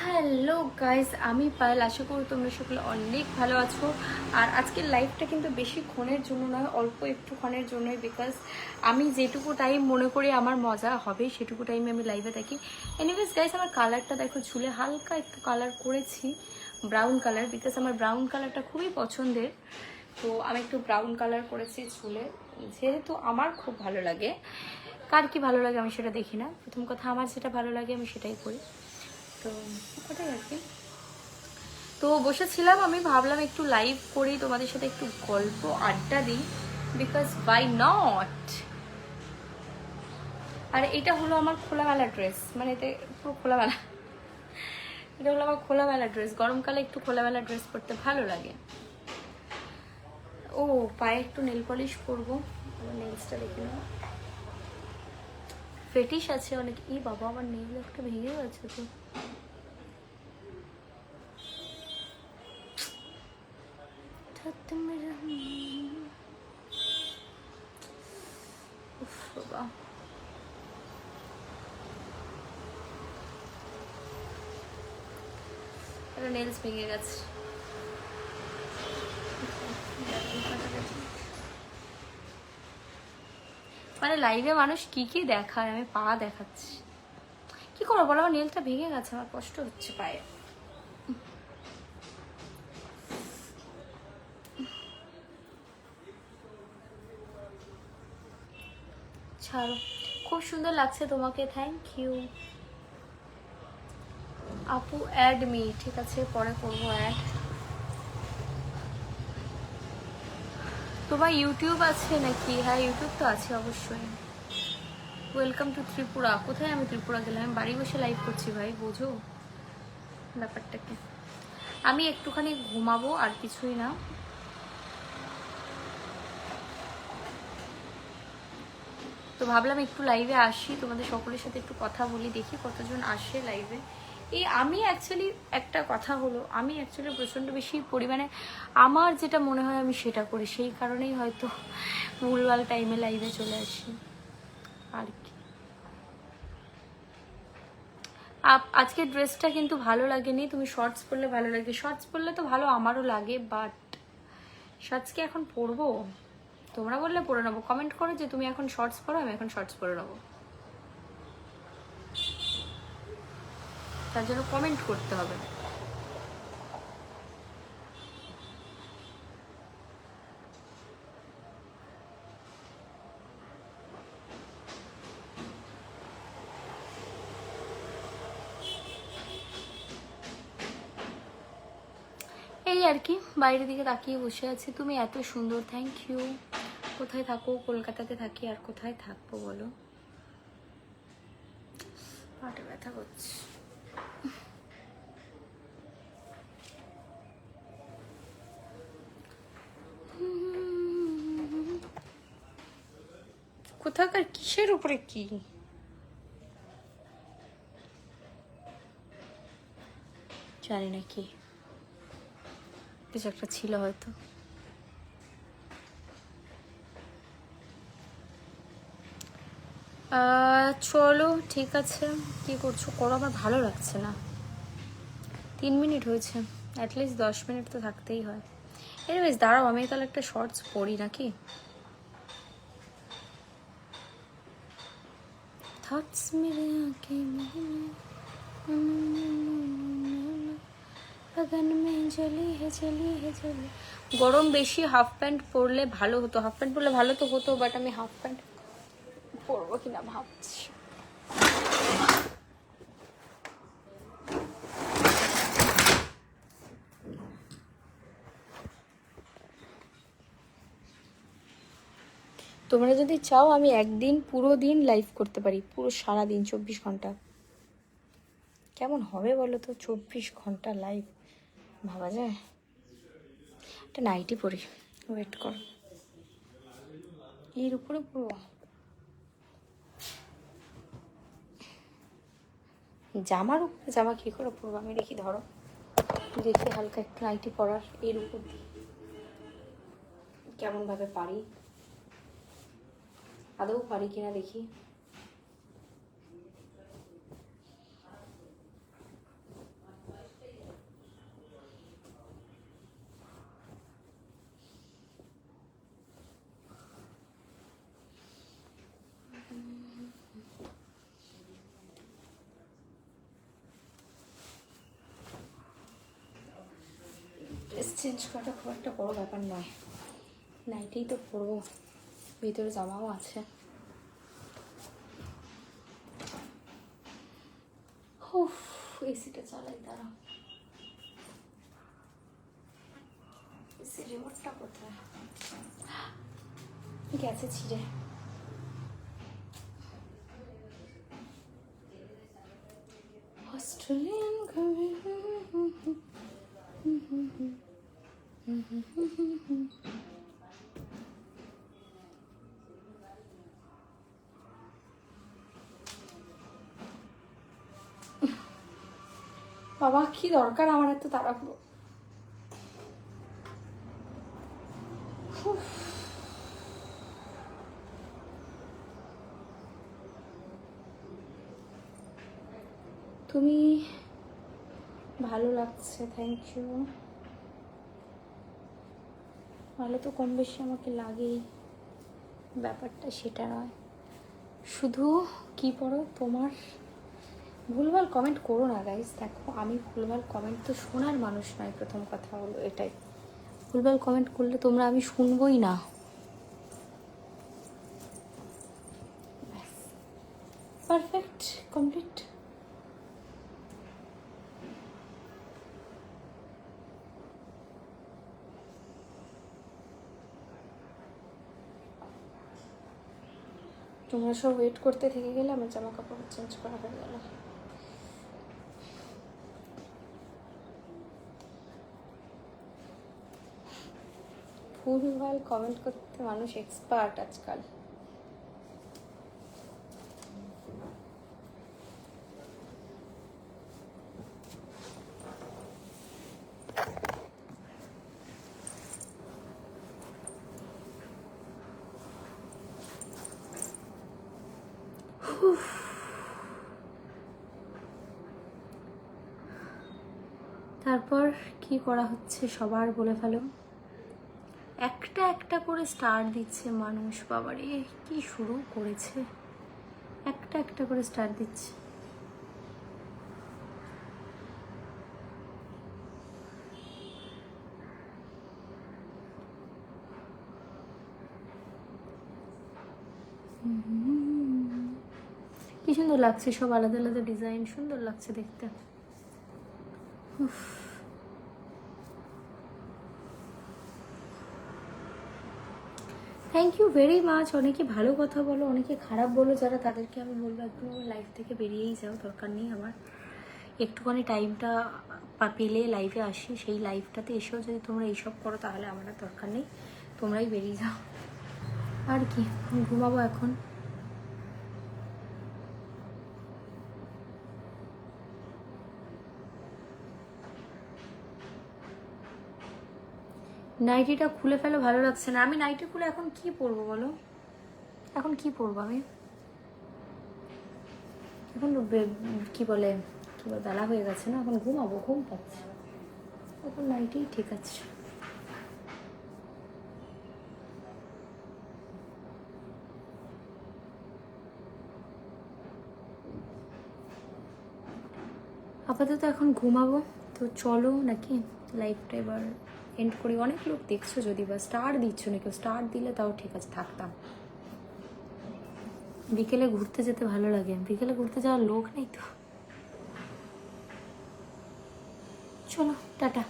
Hello guys, আমি পায়েল। আশা করি তোমরা সকলে অনেক ভালো আছো। আর আজকের লাইভটা কিন্তু বেশিক্ষণের জন্য নয়, অল্প একটুক্ষণের জন্যই, বিকজ আমি যেটুকু টাইম মনে করি আমার মজা হবে সেটুকু টাইমে আমি লাইভে থাকি। এনিওয়েজ গাইজ, আমার কালারটা দেখো, চুলে হালকা একটু কালার করেছি, ব্রাউন কালার, বিকজ আমার ব্রাউন কালারটা খুবই পছন্দের। তো আমি একটু ব্রাউন কালার করেছি চুলে, যেহেতু আমার খুব ভালো লাগে। কার কি ভালো লাগে আমি সেটা দেখি না, প্রথম কথা আমার যেটা ভালো লাগে আমি সেটাই করি। তো ওটাই আর কি। তো বসেছিলাম, আমি ভাবলাম একটু লাইভ করি, তোমাদের সাথে একটু গল্প আড্ডা দিই, বিকজ বাই নট। আর এটা হলো আমার খোলামেলা ড্রেস, মানে এতে পুরো খোলামেলা, এটা হলো আমার খোলামেলা ড্রেস। গরমকালে একটু খোলামেলা ড্রেস পরতে ভালো লাগে। ও, পায়ে একটু নেল পলিশ করবো, নেলসটা দেখে নেব। ফেটিস আছে অনেক। ই বাবা, আমার নেল একটা ভেঙে গেছে তো। বাবা, নেলস ভেঙে গেছে। মানে লাইভে মানুষ কি কি দেখায়, আমি পা দেখাচ্ছি, কি করবো বলো? আমার নেলটা ভেঙে গেছে, আমার কষ্ট হচ্ছে পায়ে। ছাড়ো, খুব সুন্দর লাগছে তোমাকে, থ্যাংক ইউ আপু। অ্যাড মি, ঠিক আছে, পরে করবো অ্যাড। তোমার ইউটিউব আছে নাকি? হ্যাঁ, ইউটিউব তো আছে অবশ্যই। Welcome to Tripura. কোথায় আমি ত্রিপুরা গেলাম? আমি বাড়ি বসে লাইভ করছি ভাই, বোঝো ব্যাপারটা কি। আমি একটুখানি ঘুমাবো, আর কিছুই না। তো ভাবলাম একটু লাইভে আসি, তোমাদের সকলের সাথে একটু কথা বলি, দেখি কতজন আসে লাইভে। আমি অ্যাকচুয়ালি একটা কথা হলো, আমি অ্যাকচুয়ালি প্রচণ্ড বেশি পরিমাণে আমার যেটা মনে হয় আমি সেটা করি, সেই কারণেই হয়তো ভুলভাল টাইমে লাইভে চলে আসি আর কি। আজকের ড্রেসটা কিন্তু ভালো লাগেনি, তুমি শর্টস পরলে ভালো লাগে। শর্টস পরলে তো ভালো আমারও লাগে, বাট শর্টস কি এখন পরবো? তোমরা বললে পরে নেবো, কমেন্ট করো যে তুমি এখন শর্টস পরো, আমি এখন শর্টস পরে নেবো। তার জন্য কমেন্ট করতে হবে। এই আর কি, বাইরের দিকে তাকিয়ে বসে আছি। তুমি এত সুন্দর, থ্যাংক ইউ। কোথায় থাকো? কলকাতাতে থাকি, আর কোথায় থাকবো বলো? পাটে ব্যথা করছে। কোথাকার কিসের উপরে কি জানি না, কি কিছু একটা ছিল হয়তো। চলো ঠিক আছে, কি করছো করো, আমার ভালো লাগছে না। 3 মিনিট হয়েছে, অ্যাটলিস্ট 10 মিনিট তো থাকতেই হয়। এনিওয়েজ দাঁড়াও, আমি তাহলে একটা শর্টস পরি নাকি। থটস মেরে আঁখে लगन में जली है जली है जली। গরম বেশি, হাফ প্যান্ট পরলে ভালো হতো। হাফ প্যান্ট পরলে ভালো তো হতো, বাট আমি হাফ প্যান্ট পরবো কিনা ভাবছি। তোমরা যদি চাও আমি একদিন পুরো দিন লাইভ করতে পারি, পুরো সারা দিন 24 ঘন্টা। কেমন হবে বলো তো, 24 ঘন্টা লাইভ, ভাবা যায়? একটা নাইটি পরি, ওয়েট করো, এর উপরে পরবো। জামার উপরে জামা কী করে পরবো আমি দেখি, ধরো দেখি হালকা একটু নাইটি পরার এর উপর দিয়ে কেমনভাবে পারি, আদৌ পারি কিনা দেখি। চেঞ্জ করাটা খুব একটা বড় ব্যাপার নয়, নাইটেই তো পরবো, ভিতরে জামাও আছে। এসিটা চালাই, দাঁড়া, এসি রিমোটটা কোথায় গেছে ছিঁড়ে। অস্ট্রেলিয়ান বাবা, কি দরকার আমার এত তাড়াহুড়ো। তুমি ভালো লাগছে, থ্যাংক ইউ। ভালো তো কম বেশি আমাকে লাগেই, ব্যাপারটা সেটা নয়। শুধু কি পড়ো তোমার, ভুলভাল কমেন্ট করো না গাইজ। দেখো আমি ভুলভাল কমেন্ট তো শোনার মানুষ নয়, প্রথম কথা হলো এটাই। ভুলভাল কমেন্ট করলে তোমরা আমি শুনবই না। Perfect, complete. তোমরা সব ওয়েট করতে থেকে গেলে আমার জামা কাপড় চেঞ্জ করা হয়ে গেল। ভুলভাল কমেন্ট করতে মানুষ এক্সপার্ট আজকাল। তারপর কি করা হচ্ছে সবার বলে ফেলো। একটা একটা করে স্টার দিচ্ছে মানুষ, বাবারে কি শুরু করেছে, একটা একটা করে স্টার দিচ্ছে। কি সুন্দর লাগছে, সব আলাদা আলাদা ডিজাইন, সুন্দর লাগছে দেখতে। Thank you very much. অনেকে ভালো কথা বলো, অনেকে খারাপ বলো, যারা তাদেরকে আমি বলবো একদম আমার লাইফ থেকে বেরিয়েই যাও, দরকার নেই আমার। একটুখানি টাইমটা পেলে লাইফে আসি, সেই লাইফটাতে এসেও যদি তোমরা এইসব করো তাহলে আমার আর দরকার নেই, তোমরাই বেরিয়ে যাও। আর কি, ঘুমাবো এখন। নাইটিটা খুলে ফেলো, ভালো লাগছে না। আমি নাইটি খুলে এখন কি পরবো বলো, এখন কি পরবো আমি? এখন কি বলে বেলা হয়ে গেছে না, এখন ঘুমাবো, ঘুম পাচ্ছে, এখন নাইটেই ঠিক আছে। আপাতত এখন ঘুমাবো, তো চলো নাকি লাইফটা এবার এন্ড করি। অনেক লোক দেখছো, যদি বা স্টার দিচ্ছ না, কেউ স্টার দিলে তাও ঠিক আছে, থাকতাম। বিকেলে ঘুরতে যেতে ভালো লাগে, বিকেলে ঘুরতে যাওয়ার লোক নেই তো। চলো টাটা।